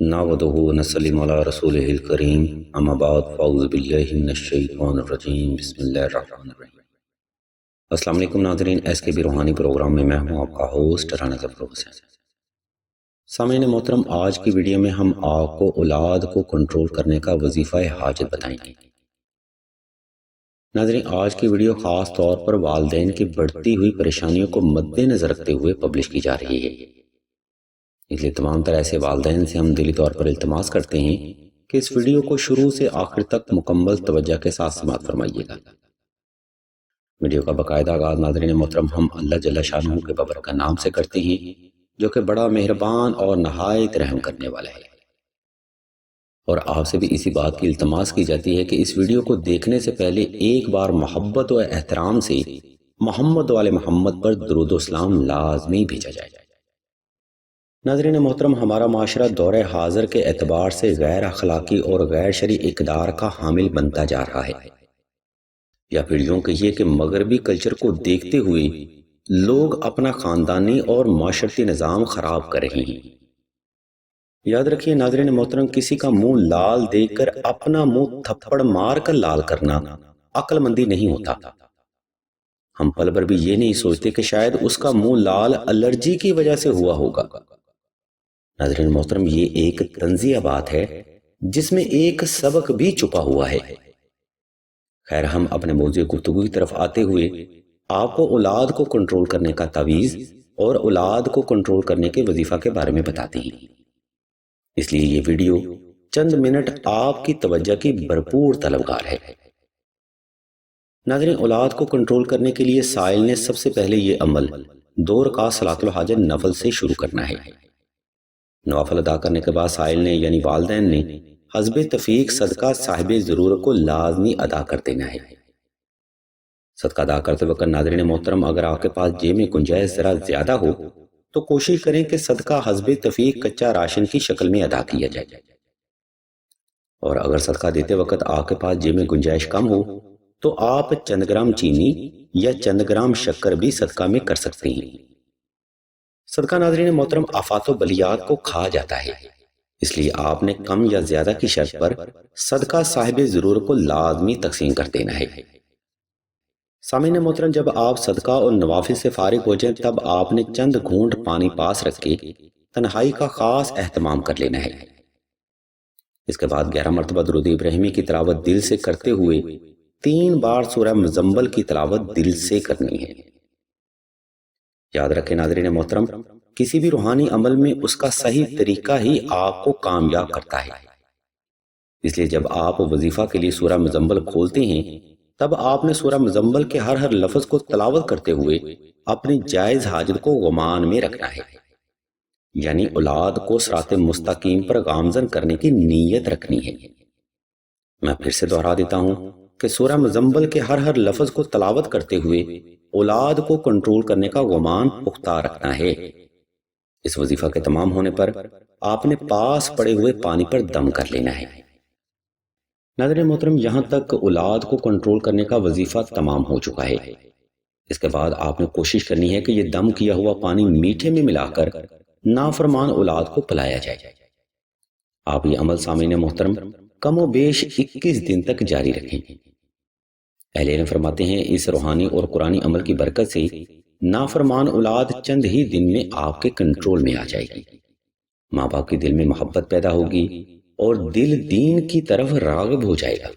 نعوذ ونسلم علی رسولہ الکریم اما بعد فاعوذ باللہ من الشیطان الرجیم بسم اللہ الرحمن الرحیم۔ السلام علیکم ناظرین، ایس کے بی روحانی پروگرام میں ہوں آپ کا ہوسٹ رانا ظفر حسین۔ سامعین محترم، آج کی ویڈیو میں ہم آپ کو اولاد کو کنٹرول کرنے کا وظیفہ حاجت بتائیں گے۔ ناظرین، آج کی ویڈیو خاص طور پر والدین کی بڑھتی ہوئی پریشانیوں کو مد نظر رکھتے ہوئے پبلش کی جا رہی ہے، اس لیے تمام طرح ایسے والدین سے ہم دلی طور پر التماس کرتے ہیں کہ اس ویڈیو کو شروع سے آخر تک مکمل توجہ کے ساتھ سماعت فرمائیے گا۔ ویڈیو کا باقاعدہ آغاز ناظرین محترم ہم اللہ جل شانہ کے بابرکت نام سے کرتے ہیں، جو کہ بڑا مہربان اور نہایت رحم کرنے والا ہے۔ اور آپ سے بھی اسی بات کی التماس کی جاتی ہے کہ اس ویڈیو کو دیکھنے سے پہلے ایک بار محبت و احترام سے محمد وال محمد پر درود و سلام لازمی بھیجا جائے۔ ناظرین محترم، ہمارا معاشرہ دور حاضر کے اعتبار سے غیر اخلاقی اور غیر شرعی اقدار کا حامل بنتا جا رہا ہے، یا پھر یوں کہیے کہ مغربی کلچر کو دیکھتے ہوئے لوگ اپنا خاندانی اور معاشرتی نظام خراب کر رہے ہیں۔ یاد رکھیے ناظرین محترم، کسی کا منہ لال دیکھ کر اپنا منہ تھپڑ مار کر لال کرنا عقل مندی نہیں ہوتا۔ ہم پل بھر بھی یہ نہیں سوچتے کہ شاید اس کا منہ لال الرجی کی وجہ سے ہوا ہوگا۔ ناظرین محترم، یہ ایک تنزیہ بات ہے جس میں ایک سبق بھی چھپا ہوا ہے۔ خیر، ہم اپنے موضوع گفتگو کی طرف آتے ہوئے آپ کو اولاد کو کنٹرول کرنے کا تعویذ اور اولاد کو کنٹرول کرنے کے وظیفہ کے بارے میں بتاتے ہیں، اس لیے یہ ویڈیو چند منٹ آپ کی توجہ کی بھرپور طلبگار ہے۔ ناظرین، اولاد کو کنٹرول کرنے کے لیے سائل نے سب سے پہلے یہ عمل 2 رکعت صلاۃ الحاجت نفل سے شروع کرنا ہے۔ نوافل ادا کرنے کے بعد سائل نے یعنی والدین نے حسب تفیق صدقہ صاحب ضرورت کو لازمی ادا کر دینا ہے۔ صدقہ ادا کرتے وقت ناظرین محترم، اگر آپ کے پاس جیب میں گنجائش ذرا زیادہ ہو تو کوشش کریں کہ صدقہ حسب تفیق کچا راشن کی شکل میں ادا کیا جائے، اور اگر صدقہ دیتے وقت آپ کے پاس جیب میں گنجائش کم ہو تو آپ چند گرام چینی یا چند گرام شکر بھی صدقہ میں کر سکتے ہیں۔ صدقہ ناظرین محترم آفات و بلیات کو کھا جاتا ہے، اس لیے آپ نے کم یا زیادہ کی شرط پر صدقہ صاحب ضرورت کو لازمی تقسیم کر دینا ہے۔ سامعین محترم، جب آپ صدقہ اور نوافل سے فارغ ہو جائیں تب آپ نے چند گھونٹ پانی پاس رکھ کے تنہائی کا خاص اہتمام کر لینا ہے۔ اس کے بعد 11 مرتبہ درود ابراہیمی کی تلاوت دل سے کرتے ہوئے 3 بار سورہ مزمل کی تلاوت دل سے کرنی ہے۔ یاد رکھیں ناظرین محترم، کسی بھی روحانی عمل میں اس کا صحیح طریقہ ہی آپ کو کامیاب کرتا ہے، اس لیے جب آپ وظیفہ کے لیے سورہ مزمل کھولتے ہیں تب آپ نے سورہ مزمل کے ہر لفظ کو تلاوت کرتے ہوئے اپنی جائز حاجت کو گمان میں رکھنا ہے، یعنی اولاد کو صراط مستقیم پر گامزن کرنے کی نیت رکھنی ہے۔ میں پھر سے دہرا دیتا ہوں کہ سورہ مزمل کے ہر لفظ کو تلاوت کرتے ہوئے اولاد کو کنٹرول کرنے کا گمان پختہ رکھنا ہے۔ اس وظیفہ کے تمام ہونے پر آپ نے پاس پڑے ہوئے پانی پر دم کر لینا ہے۔ ناظرین محترم، یہاں تک اولاد کو کنٹرول کرنے کا وظیفہ تمام ہو چکا ہے۔ اس کے بعد آپ نے کوشش کرنی ہے کہ یہ دم کیا ہوا پانی میٹھے میں ملا کر نافرمان اولاد کو پلایا جائے۔ آپ یہ عمل سامعین محترم کم و بیش 21 دن تک جاری رکھیں۔ اہل علم فرماتے ہیں اس روحانی اور قرآنی عمل کی برکت سے نافرمان اولاد چند ہی دن میں آپ کے کنٹرول میں آ جائے گی، ماں باپ کے دل میں محبت پیدا ہوگی اور دل دین کی طرف راغب ہو جائے گا۔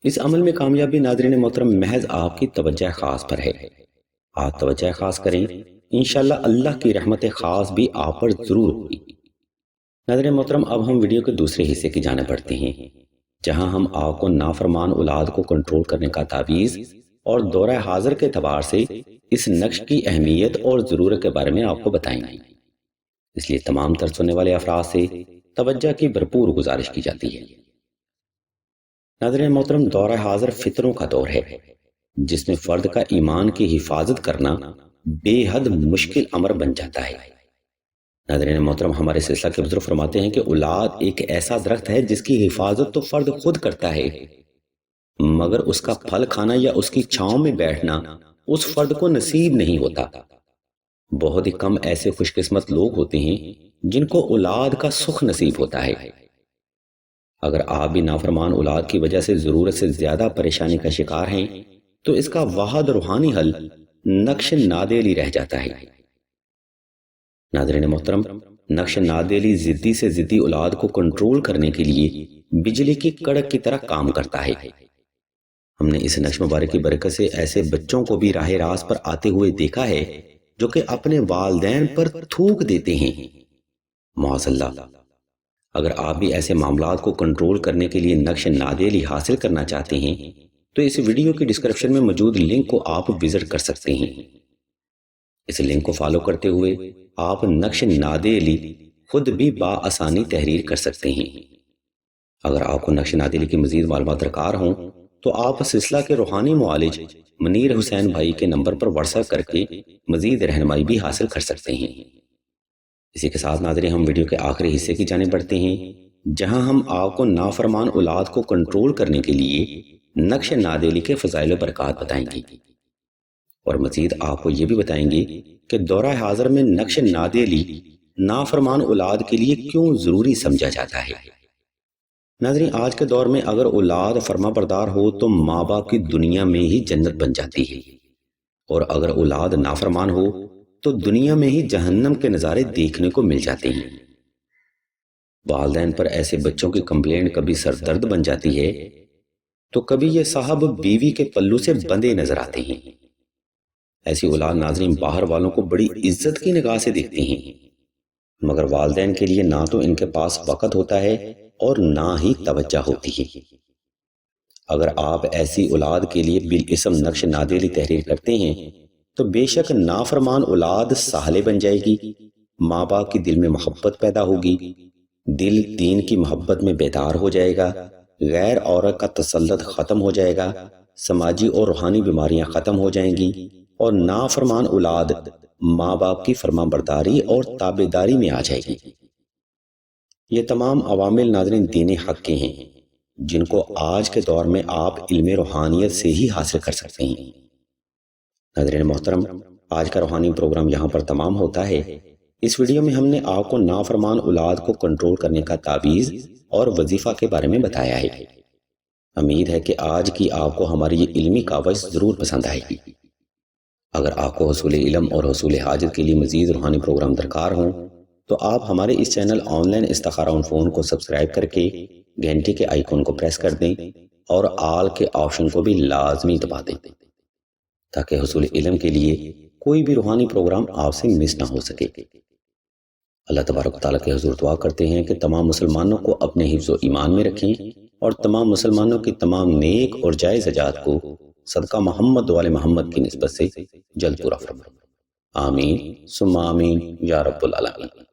اس عمل میں کامیابی ناظرین محترم محض آپ کی توجہ خاص پر ہے۔ آپ توجہ خاص کریں، انشاءاللہ اللہ کی رحمت خاص بھی آپ پر ضرور ہوگی۔ ناظرین محترم، اب ہم ویڈیو کے دوسرے حصے کی جانب بڑھتے ہیں، جہاں ہم آپ کو نافرمان اولاد کو کنٹرول کرنے کا تعویذ اور دورہ حاضر کے اعتبار سے اس نقش کی اہمیت اور ضرورت کے بارے میں آپ کو بتائیں گے، اس لیے تمام تر سننے والے افراد سے توجہ کی بھرپور گزارش کی جاتی ہے۔ ناظرین محترم، دورہ حاضر فطروں کا دور ہے جس میں فرد کا ایمان کی حفاظت کرنا بے حد مشکل امر بن جاتا ہے۔ ناظرین محترم، ہمارے سلسلہ کے بزرگ فرماتے ہیں کہ اولاد ایک ایسا درخت ہے جس کی حفاظت تو فرد خود کرتا ہے، مگر اس کا پھل کھانا یا اس کی چھاؤں میں بیٹھنا اس فرد کو نصیب نہیں ہوتا۔ بہت ہی کم ایسے خوش قسمت لوگ ہوتے ہیں جن کو اولاد کا سکھ نصیب ہوتا ہے۔ اگر آپ بھی نافرمان اولاد کی وجہ سے ضرورت سے زیادہ پریشانی کا شکار ہیں تو اس کا واحد روحانی حل نقش نادیلی رہ جاتا ہے۔ ناظرین محترم، نقش نادیلی ضدی سے ضدی اولاد کو کنٹرول کرنے کے لیے بجلی کی کڑک کی طرح کام کرتا ہے۔ ہم نے اس نقش مبارک کی برکت سے ایسے بچوں کو بھی راہ راست پر آتے ہوئے دیکھا ہے جو کہ اپنے والدین پر تھوک دیتے ہیں۔ معاذ اللہ، اگر آپ بھی ایسے معاملات کو کنٹرول کرنے کے لیے نقش نادیلی حاصل کرنا چاہتے ہیں تو اس ویڈیو کی ڈسکرپشن میں موجود لنک کو آپ وزٹ کر سکتے ہیں۔ اس لنک کو فالو کرتے ہوئے آپ نقش نادیلی خود بھی بآسانی تحریر کر سکتے ہیں۔ اگر آپ کو نقش نادیلی کی مزید معلومات درکار ہوں تو آپ سلسلہ کے روحانی معالج منیر حسین بھائی کے نمبر پر واٹس ایپ کر کے مزید رہنمائی بھی حاصل کر سکتے ہیں۔ اسی کے ساتھ ناظرین، ہم ویڈیو کے آخری حصے کی جانب بڑھتے ہیں جہاں ہم آپ کو نافرمان اولاد کو کنٹرول کرنے کے لیے نقش نادیلی کے فضائل و برکات بتائیں گے، اور مزید آپ کو یہ بھی بتائیں گے کہ دورہ حاضر میں نقش نادیلی نافرمان اولاد کے لیے کیوں ضروری سمجھا جاتا ہے۔ ناظرین، آج کے دور میں اگر اولاد فرما بردار ہو تو ماں باپ کی دنیا میں ہی جنت بن جاتی ہے، اور اگر اولاد نافرمان ہو تو دنیا میں ہی جہنم کے نظارے دیکھنے کو مل جاتے ہیں۔ والدین پر ایسے بچوں کی کمپلینٹ کبھی سردرد بن جاتی ہے تو کبھی یہ صاحب بیوی کے پلو سے بندھے نظر آتے ہیں۔ ایسی اولاد ناظرین باہر والوں کو بڑی عزت کی نگاہ سے دیکھتے ہیں، مگر والدین کے لیے نہ تو ان کے پاس وقت ہوتا ہے اور نہ ہی توجہ ہوتی ہے۔ اگر آپ ایسی اولاد کے لیے بالاسم نقش نادیلی تحریر کرتے ہیں تو بے شک نافرمان اولاد سالے بن جائے گی، ماں باپ کی دل میں محبت پیدا ہوگی، دل دین کی محبت میں بیدار ہو جائے گا، غیر عورت کا تسلط ختم ہو جائے گا، سماجی اور روحانی بیماریاں ختم ہو جائیں گی، اور نافرمان اولاد ماں باپ کی فرما برداری اور تابعداری میں آ جائے گی۔ یہ تمام عوامل ناظرین دین حق کے ہیں جن کو آج کے دور میں آپ علم روحانیت سے ہی حاصل کر سکتے ہیں۔ ناظرین محترم، آج کا روحانی پروگرام یہاں پر تمام ہوتا ہے۔ اس ویڈیو میں ہم نے آپ کو نافرمان اولاد کو کنٹرول کرنے کا تعویذ اور وظیفہ کے بارے میں بتایا ہے۔ امید ہے کہ آج کی آپ کو ہماری یہ علمی کاوش ضرور پسند آئے گی۔ اگر آپ کو حصول علم اور حصول حاجت کے لیے مزید روحانی پروگرام درکار ہوں تو آپ ہمارے اس چینل آن لائن استخارہ آن فون کو سبسکرائب کر کے گھنٹی کے آئیکن کو پریس کر دیں اور آل کے آپشن کو بھی لازمی دبا دیں تاکہ حصول علم کے لیے کوئی بھی روحانی پروگرام آپ سے مس نہ ہو سکے۔ اللہ تبارک و تعالیٰ کے حضور دعا کرتے ہیں کہ تمام مسلمانوں کو اپنے حفظ و ایمان میں رکھیں اور تمام مسلمانوں کی تمام نیک اور جائز حاجات کو صدقہ محمد و آل محمد کی نسبت سے جلد پورا فرمائے۔ آمین ثم آمین یا رب العالمین۔